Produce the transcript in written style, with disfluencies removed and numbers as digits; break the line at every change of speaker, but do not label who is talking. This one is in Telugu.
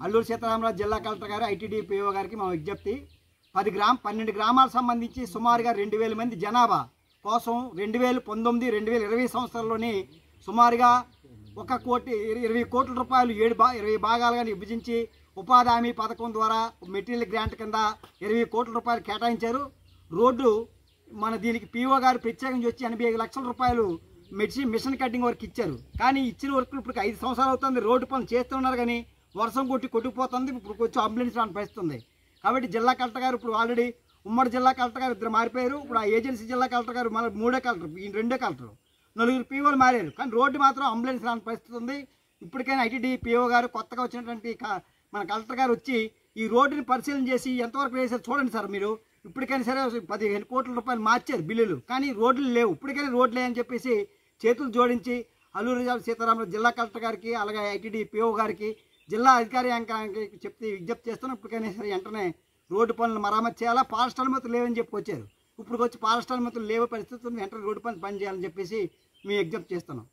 అల్లూరు సీతారామరాజు జిల్లా కలెక్టర్ గారు ఐటీడీ పిఓ గారికి మా విజ్ఞప్తి 12 గ్రామాలకు సంబంధించి సుమారుగా 2000 మంది జనాభా కోసం 2019, 2020 సంవత్సరాల్లోనే సుమారుగా 1,20 కోట్ల రూపాయలు 20 భాగాలుగా విభజించి ఉపాధి హామీ పథకం ద్వారా మెటీరియల్ గ్రాంట్ కింద 20 కోట్ల రూపాయలు కేటాయించారు. రోడ్డు మన దీనికి పిఓ గారు ప్రత్యేకించి వచ్చి 85 లక్షల రూపాయలు మిషన్ కటింగ్ వర్క్ ఇచ్చారు. కానీ ఇచ్చిన వర్క్ ఇప్పుడు 5 సంవత్సరాలు అవుతుంది. రోడ్డు పనులు చేస్తున్నారు కానీ వర్షం కొట్టుకుపోతుంది. ఇప్పుడు వచ్చి అంబులెన్స్ రాని పరిస్థితుంది. కాబట్టి జిల్లా కలెక్టర్ గారు ఇప్పుడు ఆల్రెడీ ఉమ్మడి జిల్లా కలెక్టర్ గారు 2 మారిపోయారు. ఇప్పుడు ఆ ఏజెన్సీ జిల్లా కలెక్టర్ గారు మళ్ళీ 3వ కలెక్టర్, ఈ 2వ కలెక్టర్, 4 పిఓలు మారారు. కానీ రోడ్డు మాత్రం అంబులెన్స్ రాని పరిస్థితి ఉంది. ఇప్పటికైనా ఐటీడీ పిఓ గారు కొత్తగా వచ్చినటువంటి మన కలెక్టర్ గారు వచ్చి ఈ రోడ్డుని పరిశీలన చేసి ఎంతవరకు వేసారు చూడండి సార్. మీరు ఇప్పటికైనా సరే 15 కోట్ల రూపాయలు మార్చారు బిల్లులు, కానీ రోడ్లు లేవు. ఇప్పటికైనా రోడ్లు లేవని చెప్పేసి చేతులు జోడించి అల్లూరు సీతారామరాజు జిల్లా కలెక్టర్ గారికి అలాగే ఐటీడీ పిఓ గారికి జిల్లా అధికారి యంత్రాంగానికి విజ్ఞప్తి చేస్తున్నాం. ఇప్పటికైనా సరే వెంటనే రోడ్డు పనులు మరమ్మతు చేయాలా. ఫారెస్ట్ అనుమతులు లేవని చెప్పి వచ్చారు. ఇప్పుడు వచ్చి ఫారెస్ట్ అనుమతులు లేవే పరిస్థితులు వెంటనే రోడ్డు పని చేయాలని చెప్పేసి మేము విజ్ఞప్తి చేస్తున్నాం.